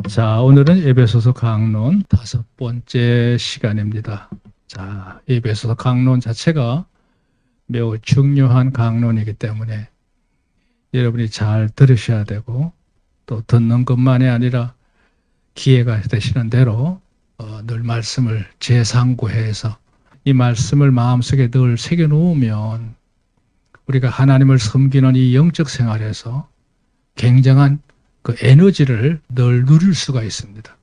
자, 오늘은 에베소서 강론 5번째 시간입니다. 자, 에베소서 강론 자체가 매우 중요한 강론이기 때문에 여러분이 잘 들으셔야 되고, 또 듣는 것만이 아니라 기회가 되시는 대로 늘 말씀을 재상고해서 이 말씀을 마음속에 늘 새겨놓으면 우리가 하나님을 섬기는 이 영적 생활에서 굉장한 그 에너지를 늘 누릴 수가 있습니다.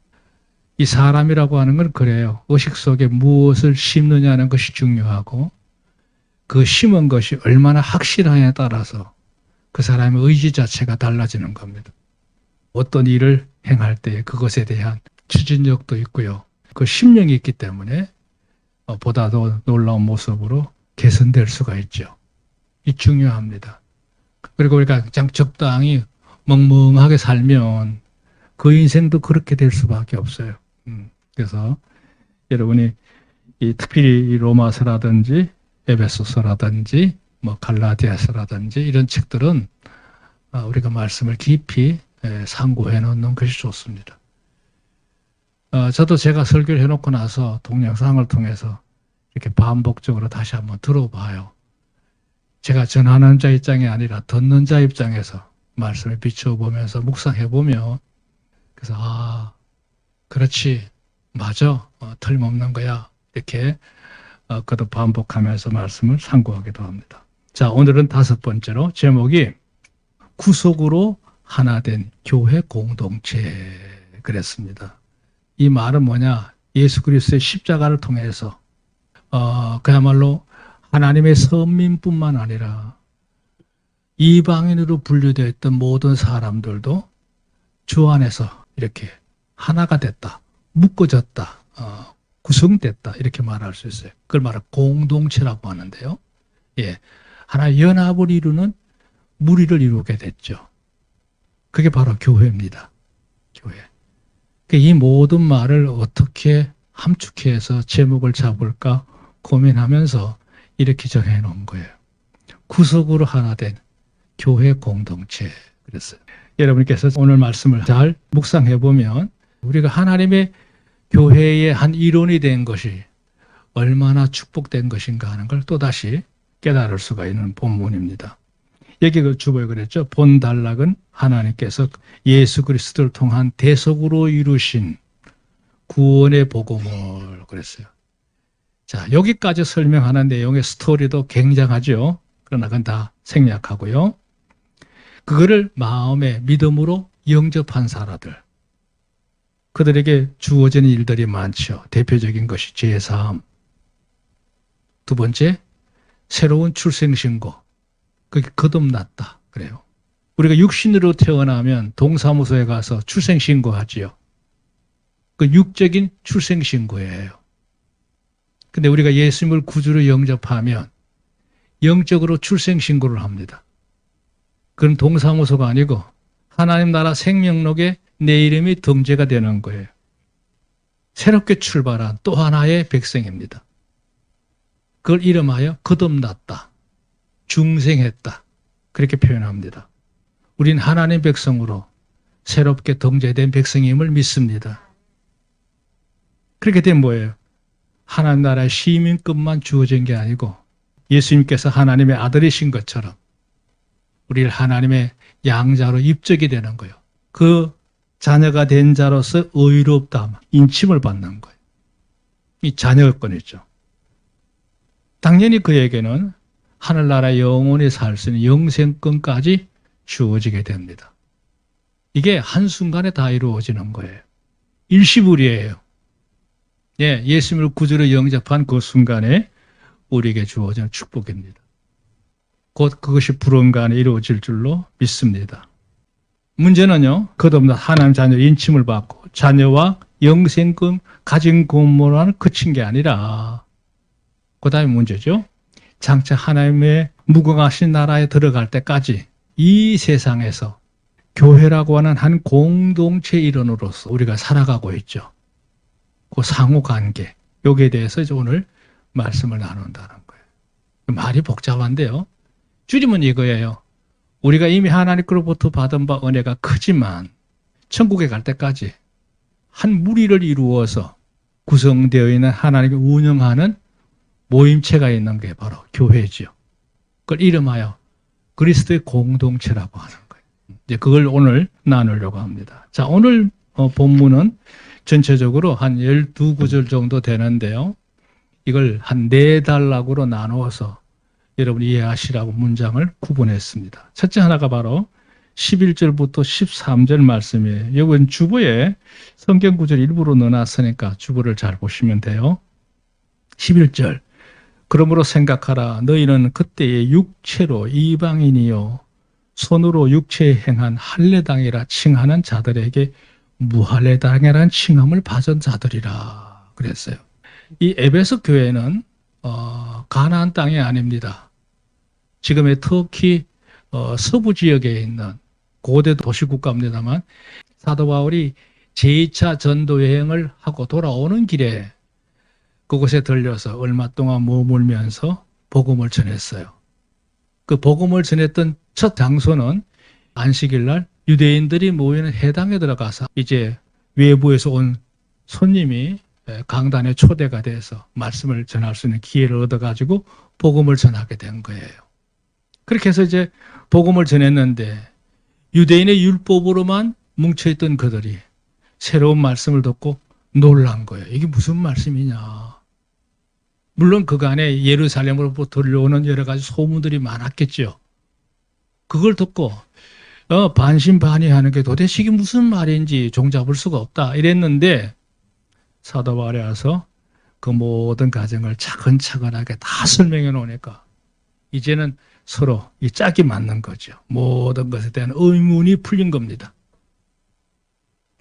이 사람이라고 하는 건 그래요. 의식 속에 무엇을 심느냐는 것이 중요하고, 그 심은 것이 얼마나 확실하냐에 따라서 그 사람의 의지 자체가 달라지는 겁니다. 어떤 일을 행할 때 그것에 대한 추진력도 있고요. 그 심령이 있기 때문에 보다 더 놀라운 모습으로 개선될 수가 있죠. 이 중요합니다. 그리고 우리가 그냥 적당히 멍멍하게 살면 그 인생도 그렇게 될 수밖에 없어요. 그래서 여러분이 특별히 이 로마서라든지 에베소서라든지 갈라디아서라든지 이런 책들은 우리가 말씀을 깊이 상고해 놓는 것이 좋습니다. 저도 제가 설교를 해놓고 나서 동영상을 통해서 이렇게 반복적으로 다시 한번 들어봐요. 제가 전하는 자 입장이 아니라 듣는 자 입장에서 말씀을 비춰보면서 묵상해보면, 그래서 그렇지, 맞아, 틀림없는 거야, 이렇게 그도 반복하면서 말씀을 상고하기도 합니다. 자, 오늘은 5번째로 제목이 구속으로 하나 된 교회 공동체 그랬습니다. 이 말은 뭐냐? 예수 그리스도의 십자가를 통해서 그야말로 하나님의 선민뿐만 아니라 이방인으로 분류되어 있던 모든 사람들도 주 안에서 이렇게 하나가 됐다, 묶어졌다, 구성됐다, 이렇게 말할 수 있어요. 그걸 말하는 공동체라고 하는데요. 예, 하나의 연합을 이루는 무리를 이루게 됐죠. 그게 바로 교회입니다. 교회. 이 모든 말을 어떻게 함축해서 제목을 잡을까 고민하면서 이렇게 정해놓은 거예요. 구속으로 하나 된 교회 공동체 그랬어요. 여러분께서 오늘 말씀을 잘 묵상해 보면 우리가 하나님의 교회의 한 일원이 된 것이 얼마나 축복된 것인가 하는 걸 또다시 깨달을 수가 있는 본문입니다. 여기 그 주보에 그랬죠. 본 단락은 하나님께서 예수 그리스도를 통한 대속으로 이루신 구원의 복음을 그랬어요. 자, 여기까지 설명하는 내용의 스토리도 굉장하죠. 그러나 그건 다 생략하고요. 그거를 마음의 믿음으로 영접한 사람들, 그들에게 주어진 일들이 많죠. 대표적인 것이 제3, 두 번째 새로운 출생신고, 그게 거듭났다 그래요. 우리가 육신으로 태어나면 동사무소에 가서 출생신고하지요. 그 육적인 출생신고예요. 근데 우리가 예수님을 구주로 영접하면 영적으로 출생신고를 합니다. 그건 동사무소가 아니고 하나님 나라 생명록에 내 이름이 등재가 되는 거예요. 새롭게 출발한 또 하나의 백성입니다. 그걸 이름하여 거듭났다, 중생했다, 그렇게 표현합니다. 우린 하나님 백성으로 새롭게 등재된 백성임을 믿습니다. 그렇게 되면 뭐예요? 하나님 나라의 시민급만 주어진 게 아니고 예수님께서 하나님의 아들이신 것처럼 우리를 하나님의 양자로 입적이 되는 거예요. 그 자녀가 된 자로서 의롭다, 인침을 받는 거예요. 이 자녀권이죠. 당연히 그에게는 하늘나라에 영원히 살 수 있는 영생권까지 주어지게 됩니다. 이게 한순간에 다 이루어지는 거예요. 일시불이에요. 예, 예수님을 구주로 영접한 그 순간에 우리에게 주어지는 축복입니다. 곧 그것이 불언간에 이루어질 줄로 믿습니다. 문제는요, 거듭난 하나님 자녀 인침을 받고 자녀와 영생금 가진 것으로는 그친 게 아니라, 그 다음에 문제죠. 장차 하나님의 무궁하신 나라에 들어갈 때까지 이 세상에서 교회라고 하는 한 공동체 일원으로서 우리가 살아가고 있죠. 그 상호관계, 여기에 대해서 이제 오늘 말씀을 나눈다는 거예요. 말이 복잡한데요. 줄이면 이거예요. 우리가 이미 하나님으로부터 받은 바 은혜가 크지만 천국에 갈 때까지 한 무리를 이루어서 구성되어 있는 하나님이 운영하는 모임체가 있는 게 바로 교회지요. 그걸 이름하여 그리스도의 공동체라고 하는 거예요. 이제 그걸 오늘 나누려고 합니다. 자, 오늘 본문은 전체적으로 한 12구절 정도 되는데요. 이걸 한 4단락으로 나누어서 여러분이 이해하시라고 문장을 구분했습니다. 첫째 하나가 바로 11절부터 13절 말씀이에요. 이건 주보에 성경 구절 일부러 넣어놨으니까 주보를 잘 보시면 돼요. 11절. 그러므로 생각하라. 너희는 그때의 육체로 이방인이요 손으로 육체에 행한 할례당이라 칭하는 자들에게 무할례당이라는 칭함을 받은 자들이라 그랬어요. 이 에베소 교회는 가나안 땅이 아닙니다. 지금의 터키 서부 지역에 있는 고대 도시국가입니다만 사도 바울이 제2차 전도 여행을 하고 돌아오는 길에 그곳에 들려서 얼마 동안 머물면서 복음을 전했어요. 그 복음을 전했던 첫 장소는 안식일 날 유대인들이 모이는 회당에 들어가서 이제 외부에서 온 손님이 강단에 초대가 돼서 말씀을 전할 수 있는 기회를 얻어가지고 복음을 전하게 된 거예요. 그렇게 해서 이제 복음을 전했는데 유대인의 율법으로만 뭉쳐있던 그들이 새로운 말씀을 듣고 놀란 거예요. 이게 무슨 말씀이냐. 물론 그간에 예루살렘으로부터 들려오는 여러 가지 소문들이 많았겠죠. 그걸 듣고 반신반의하는 게 도대체 이게 무슨 말인지 종잡을 수가 없다 이랬는데 사도 바울이 와서 그 모든 과정을 차근차근하게 다 설명해 놓으니까 이제는 서로 이 짝이 맞는 거죠. 모든 것에 대한 의문이 풀린 겁니다.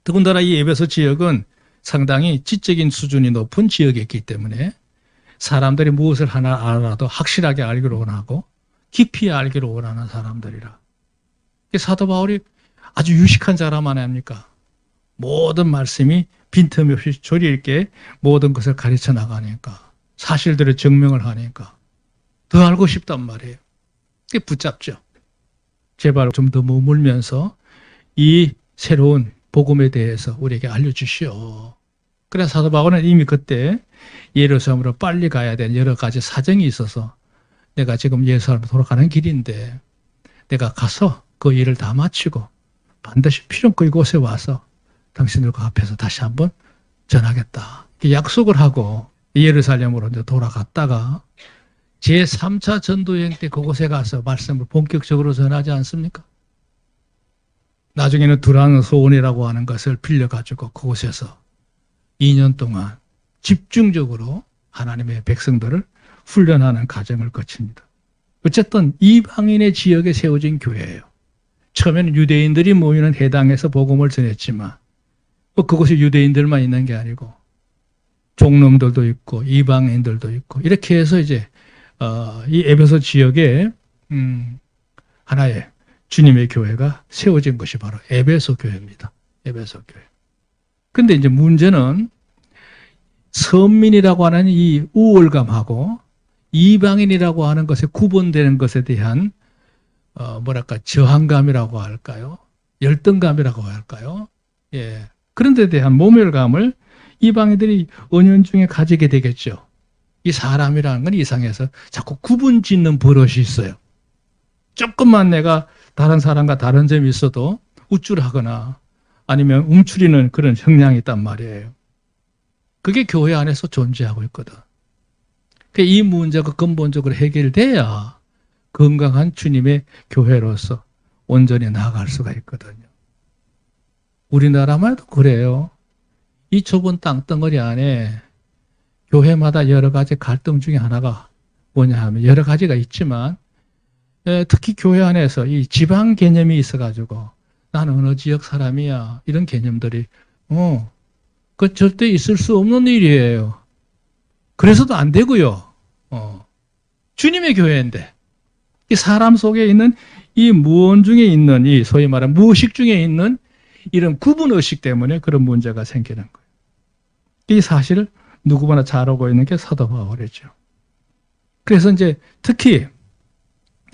더군다나 이 에베소 지역은 상당히 지적인 수준이 높은 지역이었기 때문에 사람들이 무엇을 하나 알아도 확실하게 알기로 원하고 깊이 알기로 원하는 사람들이라. 사도 바울이 아주 유식한 사람 아닙니까? 모든 말씀이 빈틈없이 조리 있게 모든 것을 가르쳐 나가니까 사실들을 증명을 하니까 더 알고 싶단 말이에요. 그게 붙잡죠. 제발 좀 더 머물면서 이 새로운 복음에 대해서 우리에게 알려주시오. 그래서 사도 바울은 이미 그때 예루살렘으로 빨리 가야 되는 여러 가지 사정이 있어서 내가 지금 예루살렘으로 돌아가는 길인데 내가 가서 그 일을 다 마치고 반드시 필요한 이곳에 와서 당신들과 앞에서 다시 한번 전하겠다. 약속을 하고 예루살렘으로 이제 돌아갔다가 제3차 전도여행 때 그곳에 가서 말씀을 본격적으로 전하지 않습니까? 나중에는 두란 소원이라고 하는 것을 빌려가지고 그곳에서 2년 동안 집중적으로 하나님의 백성들을 훈련하는 과정을 거칩니다. 어쨌든 이방인의 지역에 세워진 교회예요. 처음에는 유대인들이 모이는 회당에서 복음을 전했지만 그곳에 유대인들만 있는 게 아니고 종놈들도 있고 이방인들도 있고 이렇게 해서 이제 이 에베소 지역에 하나의 주님의 교회가 세워진 것이 바로 에베소 교회입니다. 에베소 교회. 근데 이제 문제는 선민이라고 하는 이 우월감하고 이방인이라고 하는 것에 구분되는 것에 대한 저항감이라고 할까요? 열등감이라고 할까요? 예. 그런 데 대한 모멸감을 이방인들이 은연중에 가지게 되겠죠. 이 사람이라는 건 이상해서 자꾸 구분 짓는 버릇이 있어요. 조금만 내가 다른 사람과 다른 점이 있어도 우쭐하거나 아니면 움츠리는 그런 성향이 있단 말이에요. 그게 교회 안에서 존재하고 있거든. 이 문제가 근본적으로 해결돼야 건강한 주님의 교회로서 온전히 나아갈 수가 있거든요. 우리나라만 해도 그래요. 이 좁은 땅덩어리 안에 교회마다 여러 가지 갈등 중에 하나가 뭐냐 하면 여러 가지가 있지만 특히 교회 안에서 이 지방 개념이 있어가지고 나는 어느 지역 사람이야 이런 개념들이 그 절대 있을 수 없는 일이에요. 그래서도 안 되고요. 주님의 교회인데 이 사람 속에 있는 이 무언 중에 있는 이 소위 말하는 무의식 중에 있는 이런 구분의식 때문에 그런 문제가 생기는 거예요. 이 사실을 누구보다 잘 알고 있는 게 사도 바울이죠. 그래서 이제 특히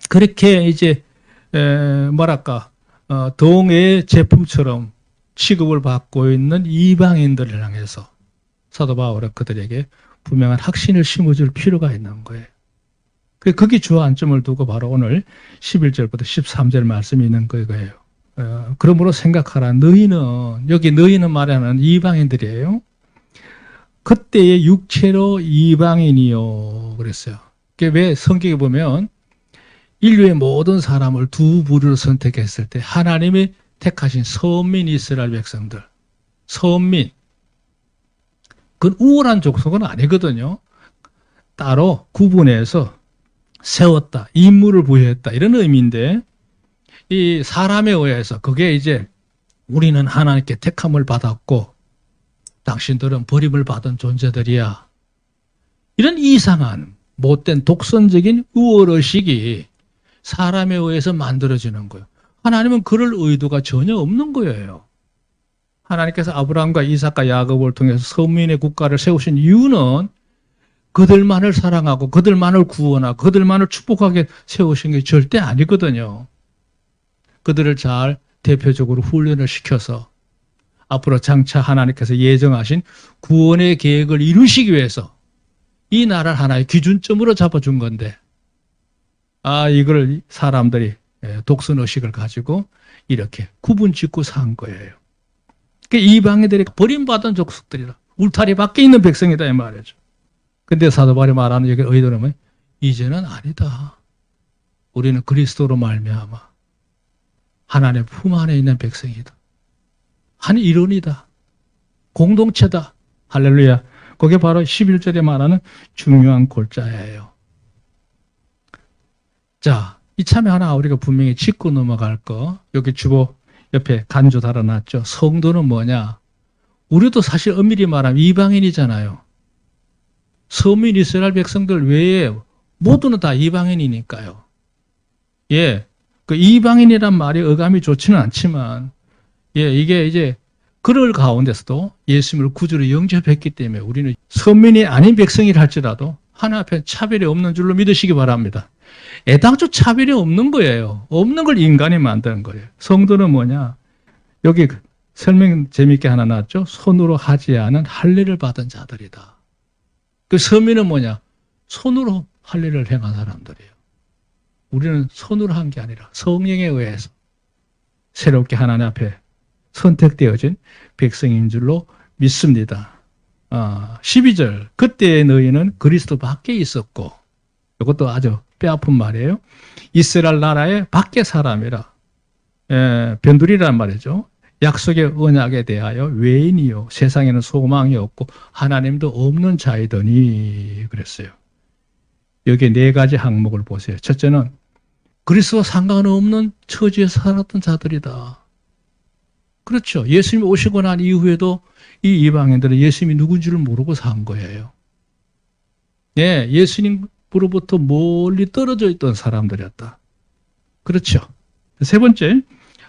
그렇게 이제 동의 제품처럼 취급을 받고 있는 이방인들을 향해서 사도 바울은 그들에게 분명한 확신을 심어줄 필요가 있는 거예요. 거기 주안점을 두고 바로 오늘 11절부터 13절 말씀이 있는 거예요. 그러므로 생각하라. 너희는, 여기 너희는 말하는 이방인들이에요. 그때의 육체로 이방인이요. 그랬어요. 왜 성경에 보면 인류의 모든 사람을 두 부류로 선택했을 때 하나님이 택하신 선민 이스라엘 백성들, 선민, 그건 우월한 족속은 아니거든요. 따로 구분해서 세웠다, 임무를 부여했다 이런 의미인데 이 사람에 의해서 그게 이제 우리는 하나님께 택함을 받았고 당신들은 버림을 받은 존재들이야. 이런 이상한 못된 독선적인 우월의식이 사람에 의해서 만들어지는 거예요. 하나님은 그럴 의도가 전혀 없는 거예요. 하나님께서 아브라함과 이삭과 야곱을 통해서 선민의 국가를 세우신 이유는 그들만을 사랑하고 그들만을 구원하고 그들만을 축복하게 세우신 게 절대 아니거든요. 그들을 잘 대표적으로 훈련을 시켜서 앞으로 장차 하나님께서 예정하신 구원의 계획을 이루시기 위해서 이 나라를 하나의 기준점으로 잡아준 건데 이걸 사람들이 독선의식을 가지고 이렇게 구분짓고 산 거예요. 이방인들이 버림받은 족속들이라 울타리 밖에 있는 백성이다 이 말이죠. 근데 사도 바울이 말하는 여기 의도는 뭐예요? 이제는 아니다. 우리는 그리스도로 말미암아 하나님의 품 안에 있는 백성이다. 한 일원이다. 공동체다. 할렐루야. 그게 바로 11절에 말하는 중요한 골자예요. 자, 이참에 하나 우리가 분명히 짚고 넘어갈 거. 여기 주보 옆에 간주 달아놨죠. 성도는 뭐냐? 우리도 사실 엄밀히 말하면 이방인이잖아요. 서민 이스라엘 백성들 외에 모두는 다 이방인이니까요. 예. 그 이방인이란 말이 어감이 좋지는 않지만, 이게 이제 그럴 가운데서도 예수님을 구주로 영접했기 때문에 우리는 서민이 아닌 백성이라 할지라도 하나 앞에 차별이 없는 줄로 믿으시기 바랍니다. 애당초 차별이 없는 거예요. 없는 걸 인간이 만드는 거예요. 성도는 뭐냐? 여기 설명 재밌게 하나 나왔죠? 손으로 하지 않은 할례를 받은 자들이다. 그 서민은 뭐냐? 손으로 할례를 행한 사람들이에요. 우리는 손으로 한 게 아니라 성령에 의해서 새롭게 하나님 앞에 선택되어진 백성인 줄로 믿습니다. 12절 그때의 너희는 그리스도 밖에 있었고 이것도 아주 뼈아픈 말이에요. 이스라엘 나라의 밖의 사람이라 변두리란 말이죠. 약속의 언약에 대하여 외인이요 세상에는 소망이 없고 하나님도 없는 자이더니 그랬어요. 여기 네 가지 항목을 보세요. 첫째는 그리스도와 상관없는 처지에 살았던 자들이다. 그렇죠. 예수님이 오시고 난 이후에도 이 이방인들은 예수님이 누군지를 모르고 산 거예요. 예수님으로부터 멀리 떨어져 있던 사람들이었다. 그렇죠. 세 번째,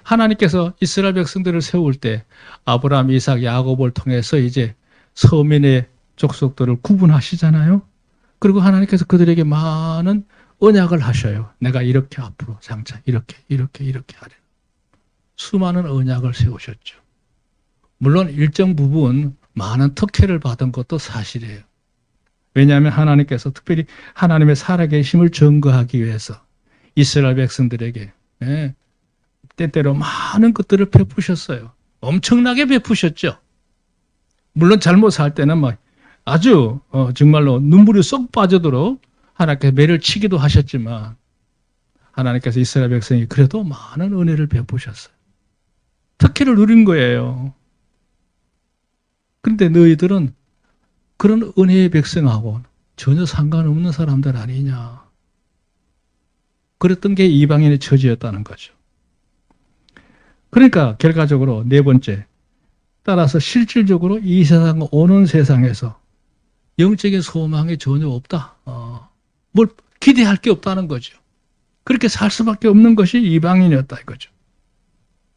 하나님께서 이스라엘 백성들을 세울 때 아브라함, 이삭, 야곱을 통해서 이제 서민의 족속들을 구분하시잖아요. 그리고 하나님께서 그들에게 많은 언약을 하셔요. 내가 이렇게 앞으로 장차 이렇게 하리라. 수많은 언약을 세우셨죠. 물론 일정 부분 많은 특혜를 받은 것도 사실이에요. 왜냐하면 하나님께서 특별히 하나님의 살아계심을 증거하기 위해서 이스라엘 백성들에게 때때로 많은 것들을 베푸셨어요. 엄청나게 베푸셨죠. 물론 잘못 살 때는 막 아주 정말로 눈물이 쏙 빠지도록 하나님께서 매를 치기도 하셨지만 하나님께서 이스라엘 백성이 그래도 많은 은혜를 베푸셨어요. 특혜를 누린 거예요. 그런데 너희들은 그런 은혜의 백성하고 전혀 상관없는 사람들 아니냐. 그랬던 게 이방인의 처지였다는 거죠. 그러니까 결과적으로 네 번째, 따라서 실질적으로 이 세상 오는 세상에서 영적인 소망이 전혀 없다. 뭘 기대할 게 없다는 거죠. 그렇게 살 수밖에 없는 것이 이방인이었다 이거죠.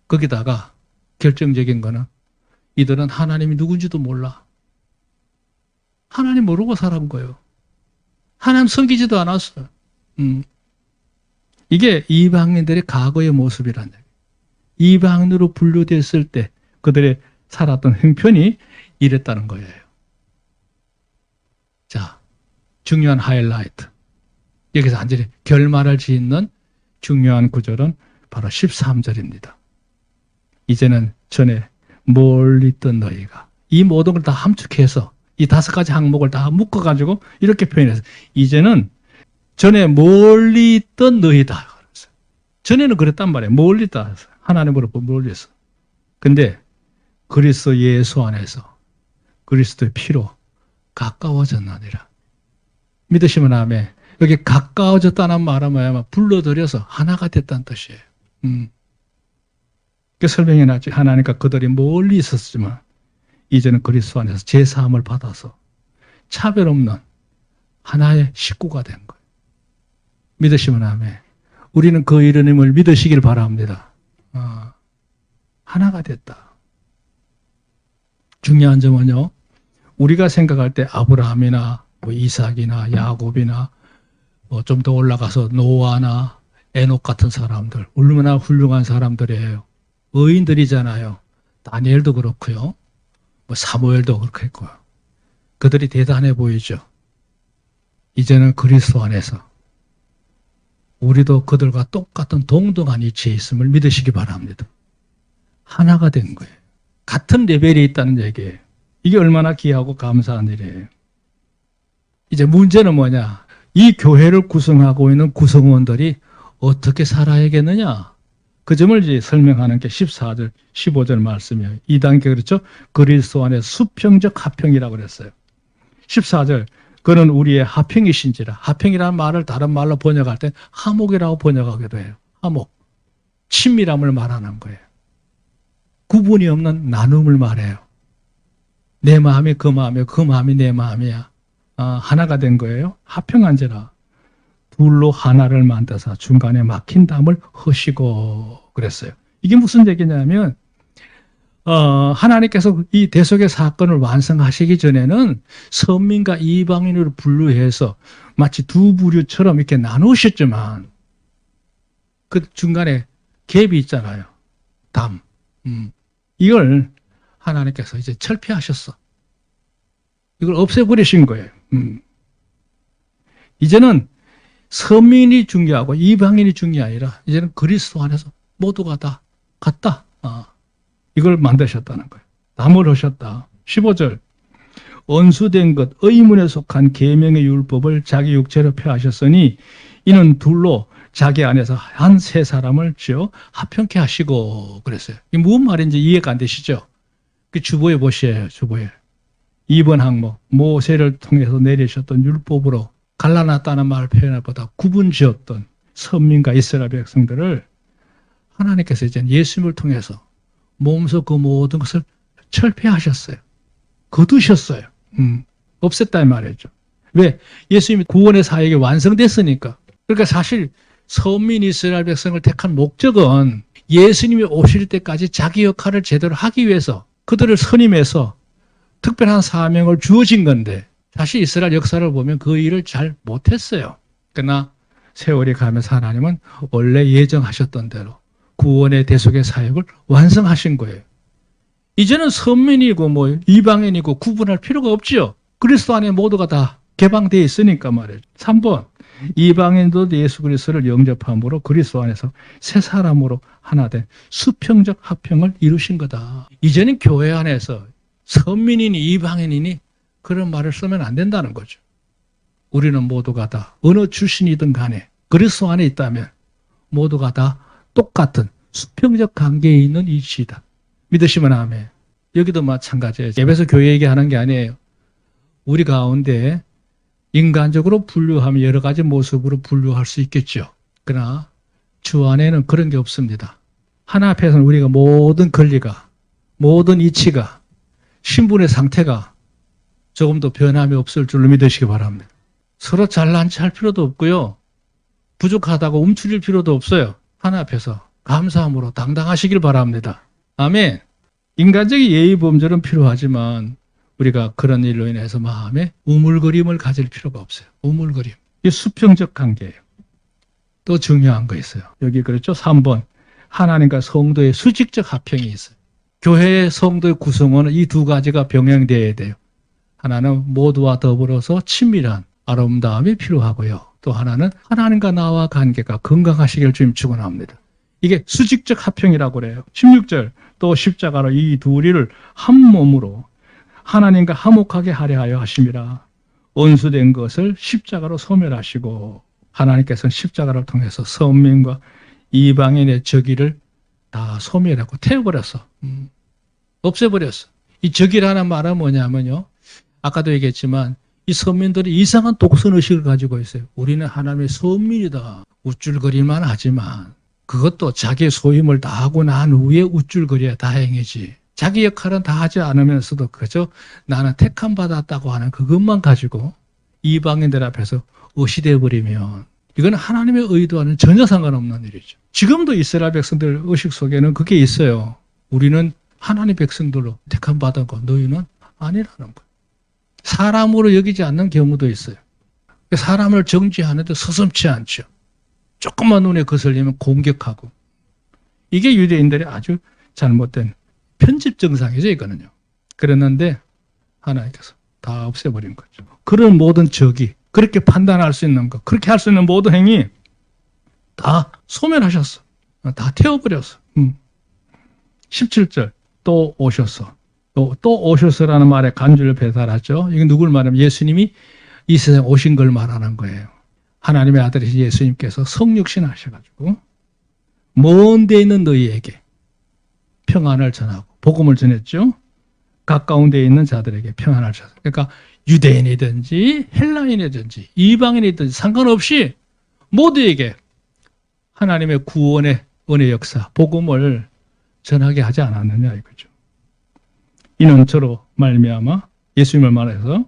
거기다가 결정적인 거는 이들은 하나님이 누군지도 몰라. 하나님 모르고 살아온 거예요. 하나님 섬기지도 않았어요. 이게 이방인들의 과거의 모습이란 얘기예요. 이방인으로 분류됐을 때 그들의 살았던 형편이 이랬다는 거예요. 자, 중요한 하이라이트. 여기서 완전히 결말을 짓는 중요한 구절은 바로 13절입니다. 이제는 전에 멀리 있던 너희가, 이 모든 걸 다 함축해서 이 5가지 항목을 다 묶어가지고 이렇게 표현해서, 이제는 전에 멀리 있던 너희다. 전에는 그랬단 말이에요. 멀리 있다. 하나님으로부터 멀리 있어. 근데 그리스도 예수 안에서 그리스도의 피로 가까워졌나니라. 믿으시면 아멘. 여기 가까워졌다는 말은 뭐냐면 불러들여서 하나가 됐다는 뜻이에요. 그 설명해 놨죠. 하나님과 그들이 멀리 있었지만 이제는 그리스도 안에서 제사함을 받아서 차별 없는 하나의 식구가 된 거예요. 믿으시면 아멘. 우리는 그 이름을 믿으시길 바랍니다. 하나가 됐다. 중요한 점은요, 우리가 생각할 때 아브라함이나 뭐 이삭이나 야곱이나 뭐 좀 더 올라가서 노아나 에녹 같은 사람들, 얼마나 훌륭한 사람들이에요. 의인들이잖아요. 다니엘도 그렇고요. 뭐 사무엘도 그렇게 했고요. 그들이 대단해 보이죠. 이제는 그리스도 안에서 우리도 그들과 똑같은 동등한 위치에 있음을 믿으시기 바랍니다. 하나가 된 거예요. 같은 레벨이 있다는 얘기예요. 이게 얼마나 귀하고 감사한 일이에요. 이제 문제는 뭐냐? 이 교회를 구성하고 있는 구성원들이 어떻게 살아야겠느냐? 그 점을 이제 설명하는 게 14절, 15절 말씀이에요. 2단계 그렇죠? 그리스도 안에 수평적 합평이라고 그랬어요. 14절, 그는 우리의 합평이신지라. 합평이라는 말을 다른 말로 번역할 때 화목이라고 번역하기도 해요. 화목. 친밀함을 말하는 거예요. 구분이 없는 나눔을 말해요. 내 마음이 그 마음이고 그 마음이 내 마음이야. 하나가 된 거예요. 합평한지라. 둘로 하나를 만드사 중간에 막힌 담을 허시고 그랬어요. 이게 무슨 얘기냐면 하나님께서 이 대속의 사건을 완성하시기 전에는 선민과 이방인으로 분류해서 마치 두 부류처럼 이렇게 나누셨지만 그 중간에 갭이 있잖아요. 담. 이걸 하나님께서 이제 철폐하셨어. 이걸 없애버리신 거예요. 이제는 서민이 중요하고 이방인이 중요한 게 아니라 이제는 그리스도 안에서 모두가 다 같다. 이걸 만드셨다는 거예요. 담을 하셨다. 15절. 언수된 것 의문에 속한 계명의 율법을 자기 육체로 폐하셨으니 이는 둘로 자기 안에서 한 세 사람을 지어 합평케 하시고 그랬어요. 이게 무슨 말인지 이해가 안 되시죠? 그 주보에 보시에요. 주보에. 2번 항목. 모세를 통해서 내리셨던 율법으로 갈라놨다는 말 표현보다 구분 지었던 선민과 이스라엘 백성들을 하나님께서 이제 예수님을 통해서 몸소 그 모든 것을 철폐하셨어요. 거두셨어요. 없앴다 이 말이죠. 왜? 예수님이 구원의 사역이 완성됐으니까. 그러니까 사실 선민 이스라엘 백성을 택한 목적은 예수님이 오실 때까지 자기 역할을 제대로 하기 위해서 그들을 선임해서 특별한 사명을 주어진 건데 사실 이스라엘 역사를 보면 그 일을 잘 못했어요. 그러나 세월이 가면서 하나님은 원래 예정하셨던 대로 구원의 대속의 사역을 완성하신 거예요. 이제는 선민이고 뭐 이방인이고 구분할 필요가 없지요. 그리스도 안에 모두가 다 개방되어 있으니까 말이에요. 3번. 이방인도 예수 그리스도를 영접함으로 그리스도 안에서 새 사람으로 하나 된 수평적 합평을 이루신 거다. 이제는 교회 안에서 선민이니 이방인이니 그런 말을 쓰면 안 된다는 거죠. 우리는 모두가 다 어느 출신이든 간에 그리스도 안에 있다면 모두가 다 똑같은 수평적 관계에 있는 이치이다. 믿으시면 아멘. 여기도 마찬가지예요. 에베소 교회 얘기하는 게 아니에요. 우리 가운데 인간적으로 분류하면 여러 가지 모습으로 분류할 수 있겠죠. 그러나 주 안에는 그런 게 없습니다. 하나 앞에서는 우리가 모든 권리가, 모든 이치가, 신분의 상태가 조금도 변함이 없을 줄로 믿으시기 바랍니다. 서로 잘난 체할 필요도 없고요. 부족하다고 움츠릴 필요도 없어요. 하나 앞에서 감사함으로 당당하시길 바랍니다. 아멘. 인간적인 예의 범절은 필요하지만 우리가 그런 일로 인해서 마음에 우물거림을 가질 필요가 없어요. 우물거림. 이게 수평적 관계예요. 또 중요한 거 있어요. 여기 그랬죠? 3번. 하나님과 성도의 수직적 합평이 있어요. 교회의 성도의 구성원은 이 두 가지가 병행되어야 돼요. 하나는 모두와 더불어서 친밀한 아름다움이 필요하고요. 또 하나는 하나님과 나와 관계가 건강하시길 주님 축원합니다. 이게 수직적 합형이라고 그래요. 16절 또 십자가로 이 둘이를 한 몸으로 하나님과 화목하게 하려 하여 하심이라. 원수된 것을 십자가로 소멸하시고 하나님께서는 십자가를 통해서 선민과 이방인의 적의를 다 소멸하고 태워버렸어. 없애버렸어. 이 적이라는 말은 뭐냐면요. 아까도 얘기했지만 이 선민들이 이상한 독선의식을 가지고 있어요. 우리는 하나님의 선민이다. 우쭐거릴만 하지만 그것도 자기의 소임을 다하고 난 후에 우쭐거려야 다행이지. 자기 역할은 다 하지 않으면서도 그저 나는 택함 받았다고 하는 그것만 가지고 이방인들 앞에서 의시되어 버리면 이건 하나님의 의도와는 전혀 상관없는 일이죠. 지금도 이스라엘 백성들 의식 속에는 그게 있어요. 우리는 하나님 백성들로 택함 받은 거 너희는 아니라는 거예요. 사람으로 여기지 않는 경우도 있어요. 사람을 정죄하는데 서슴지 않죠. 조금만 눈에 거슬리면 공격하고. 이게 유대인들의 아주 잘못된 편집 정상이죠, 이거는요. 그랬는데 하나님께서 다 없애버린 거죠. 그런 모든 적이 그렇게 판단할 수 있는 것, 그렇게 할 수 있는 모든 행위 다 소멸하셨어. 다 태워버렸어. 17절 또 오셨어. 또 오셨어라는 말에 간주를 배달하죠. 이게 누굴 말하면 예수님이 이 세상에 오신 걸 말하는 거예요. 하나님의 아들이신 예수님께서 성육신 하셔가지고 먼 데 있는 너희에게 평안을 전하고 복음을 전했죠. 가까운 데 있는 자들에게 평안을 전하고. 그러니까 유대인이든지 헬라인이든지 이방인이든지 상관없이 모두에게 하나님의 구원의 은혜 역사, 복음을 전하게 하지 않았느냐 이거죠. 이는 저로 말미암아 예수님을 말해서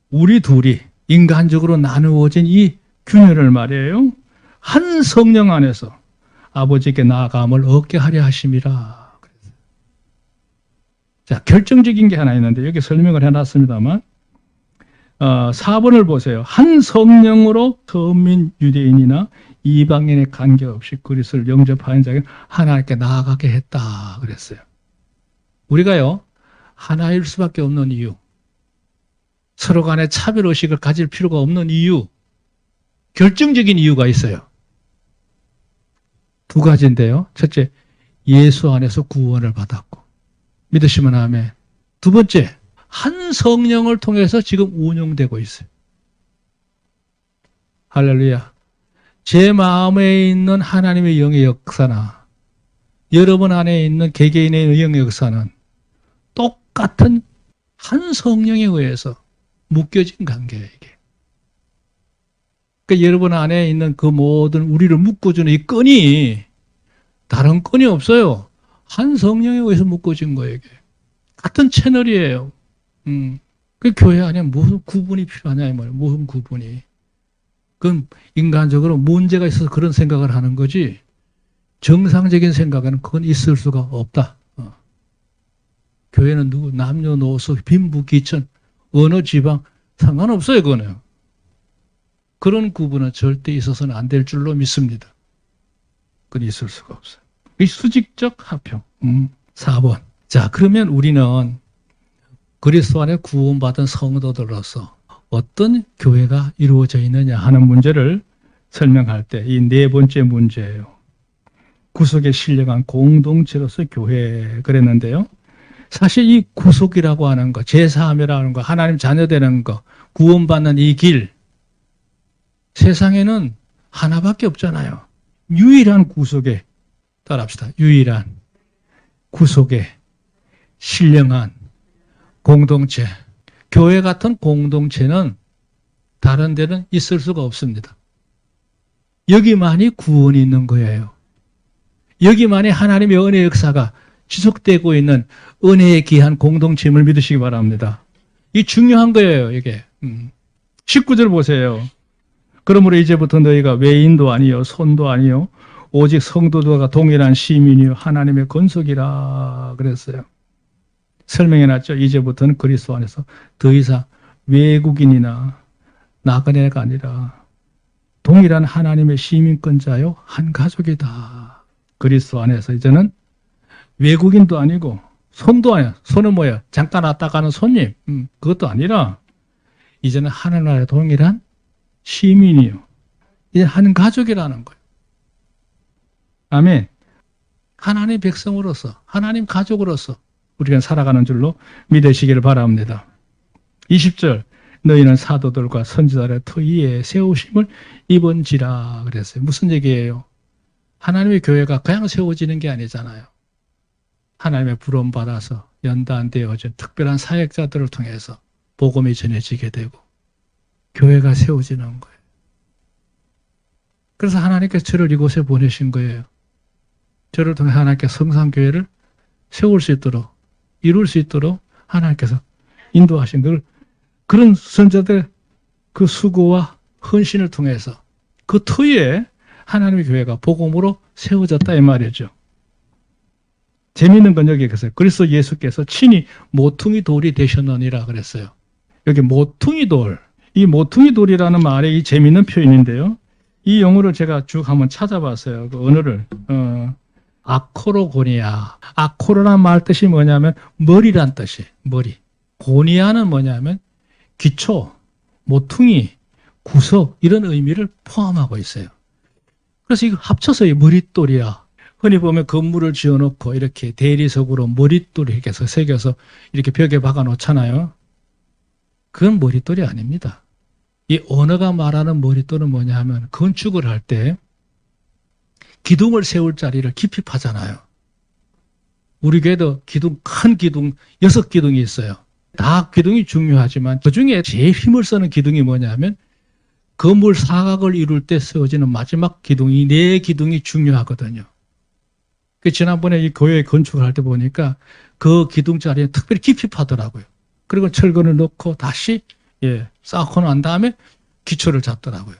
우리 둘이 인간적으로 나누어진 이 균열을 말이에요. 한 성령 안에서 아버지께 나아감을 얻게 하려 하심이라. 자, 결정적인 게 하나 있는데 여기 설명을 해놨습니다만 4번을 보세요. 한 성령으로 선민 유대인이나 이방인의 관계없이 그리스도를 영접하는 자에게 하나님께 나아가게 했다 그랬어요. 우리가요 하나일 수밖에 없는 이유, 서로 간에 차별의식을 가질 필요가 없는 이유, 결정적인 이유가 있어요. 두 가지인데요. 첫째, 예수 안에서 구원을 받았고 믿으시면 아멘. 두 번째, 한 성령을 통해서 지금 운영되고 있어요. 할렐루야. 제 마음에 있는 하나님의 영의 역사나 여러분 안에 있는 개개인의 영의 역사는 똑같은 한 성령에 의해서 묶여진 관계예요, 이게. 그러니까 여러분 안에 있는 그 모든 우리를 묶어주는 이 끈이 다른 끈이 없어요. 한 성령에 의해서 묶어진 거예요, 이게. 같은 채널이에요. 그 교회 안에 무슨 구분이 필요하냐, 이 말이에요. 무슨 구분이. 그건 인간적으로 문제가 있어서 그런 생각을 하는 거지, 정상적인 생각에는 그건 있을 수가 없다. 교회는 누구, 남녀노소, 빈부, 기천, 어느 지방, 상관없어요, 그거는. 그런 구분은 절대 있어서는 안 될 줄로 믿습니다. 그건 있을 수가 없어요. 이 수직적 합형. 4번. 자, 그러면 우리는 그리스도 안에 구원받은 성도들로서 어떤 교회가 이루어져 있느냐 하는 문제를 설명할 때 이 네 번째 문제예요. 구속에 신령한 공동체로서 교회 그랬는데요. 사실 이 구속이라고 하는 거, 제사함이라는 거, 하나님 자녀되는 거, 구원받는 이 길, 세상에는 하나밖에 없잖아요. 유일한 구속에, 따라합시다. 유일한 구속에 신령한 공동체, 교회 같은 공동체는 다른 데는 있을 수가 없습니다. 여기만이 구원이 있는 거예요. 여기만이 하나님의 은혜 역사가 지속되고 있는 은혜의 귀한 공동체임을 믿으시기 바랍니다. 이 중요한 거예요, 이게. 19절 보세요. 그러므로 이제부터 너희가 외인도 아니요 손도 아니요 오직 성도들과 동일한 시민이요 하나님의 권속이라 그랬어요. 설명해놨죠. 이제부터는 그리스도 안에서 더 이상 외국인이나 나그네가 아니라 동일한 하나님의 시민권자요 한 가족이다. 그리스도 안에서 이제는 외국인도 아니고 손도 아니야. 손은 뭐야? 잠깐 왔다 가는 손님. 그것도 아니라 이제는 하늘나라의 동일한 시민이요. 이제 한 가족이라는 거예요. 아멘. 하나님 백성으로서, 하나님 가족으로서 우리가 살아가는 줄로 믿으시기를 바랍니다. 20절, 너희는 사도들과 선지자의 터위에 세우심을 입은지라 그랬어요. 무슨 얘기예요? 하나님의 교회가 그냥 세워지는 게 아니잖아요. 하나님의 부름받아서 연단되어진 특별한 사역자들을 통해서 복음이 전해지게 되고 교회가 세워지는 거예요. 그래서 하나님께서 저를 이곳에 보내신 거예요. 저를 통해 하나님께서 성산교회를 세울 수 있도록, 이룰 수 있도록 하나님께서 인도하신 걸, 그런 선자들 그 수고와 헌신을 통해서 그 터위에 하나님의 교회가 복음으로 세워졌다 이 말이죠. 재미있는 건 여기 있어요. 그리스도 예수께서 친히 모퉁이 돌이 되셨느니라 그랬어요. 여기 모퉁이 돌, 이 모퉁이 돌이라는 말에 이 재미있는 표현인데요. 이 용어를 제가 쭉 한번 찾아봤어요. 그 언어를. 아코로고니아. 아코로란 말 뜻이 뭐냐면 머리란 뜻이에요. 머리. 고니아는 뭐냐면 기초, 모퉁이, 구석 이런 의미를 포함하고 있어요. 그래서 이거 합쳐서 이 머릿돌이야. 흔히 보면 건물을 지어놓고 이렇게 대리석으로 머릿돌 이렇게 해서 새겨서 이렇게 벽에 박아 놓잖아요. 그건 머릿돌이 아닙니다. 이 언어가 말하는 머릿돌은 뭐냐 하면 건축을 할 때 기둥을 세울 자리를 깊이 파잖아요. 우리 교회도 기둥, 큰 기둥, 6기둥이 있어요. 다 기둥이 중요하지만 그 중에 제일 힘을 쓰는 기둥이 뭐냐 하면 건물 사각을 이룰 때 세워지는 마지막 기둥이, 4기둥이 중요하거든요. 지난번에 이 교회 건축을 할 때 보니까 그 기둥 자리에 특별히 깊이 파더라고요. 그리고 철근을 넣고 다시 쌓고 난 다음에 기초를 잡더라고요.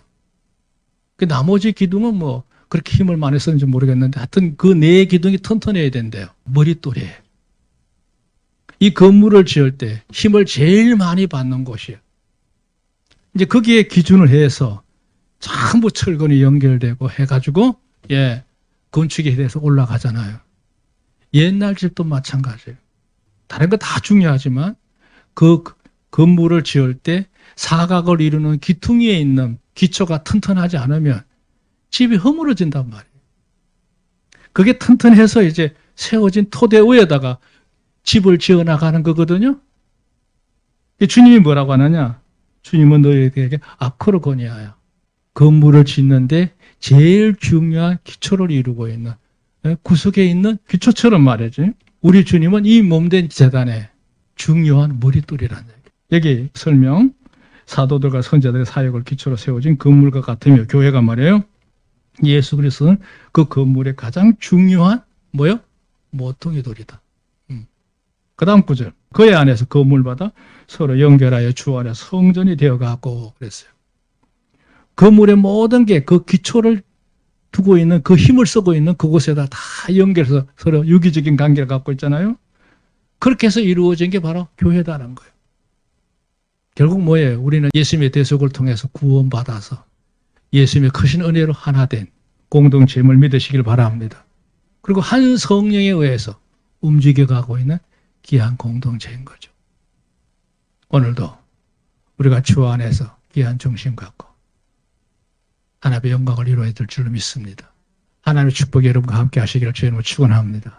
그 나머지 기둥은 뭐 그렇게 힘을 많이 쓰는지 모르겠는데 하여튼 그 4기둥이 튼튼해야 된대요. 머릿돌이에요. 이 건물을 지을 때 힘을 제일 많이 받는 곳이에요. 이제 거기에 기준을 해서 전부 철근이 연결되고 해가지고 건축에 대해서 올라가잖아요. 옛날 집도 마찬가지예요. 다른 거 다 중요하지만 그 건물을 지을 때 사각을 이루는 기둥에 있는 기초가 튼튼하지 않으면 집이 허물어진단 말이에요. 그게 튼튼해서 이제 세워진 토대 위에다가 집을 지어 나가는 거거든요. 주님이 뭐라고 하느냐? 주님은 너희에게 아크로고니아야. 건물을 짓는데 제일 중요한 기초를 이루고 있는, 구석에 있는 기초처럼 말이지. 우리 주님은 이 몸된 재단의 중요한 머릿돌이라는 얘기예요. 여기 설명, 사도들과 선지자들의 사역을 기초로 세워진 건물과 같으며 교회가 말이에요. 예수 그리스도는 그 건물의 가장 중요한 뭐요? 모퉁이 돌이다. 그 다음 구절. 그의 안에서 건물마다 서로 연결하여 주 안에 성전이 되어가고 그랬어요. 건물의 모든 게 그 기초를 두고 있는, 그 힘을 쓰고 있는 그곳에다 다 연결해서 서로 유기적인 관계를 갖고 있잖아요. 그렇게 해서 이루어진 게 바로 교회다라는 거예요. 결국 뭐예요? 우리는 예수님의 대속을 통해서 구원받아서 예수님의 크신 은혜로 하나 된 공동체임을 믿으시길 바랍니다. 그리고 한 성령에 의해서 움직여가고 있는 귀한 공동체인 거죠. 오늘도 우리가 주 안에서 귀한 중심 갖고 하나님의 영광을 이루어야 될 줄로 믿습니다. 하나님의 축복이 여러분과 함께 하시기를 주님으로 축원합니다.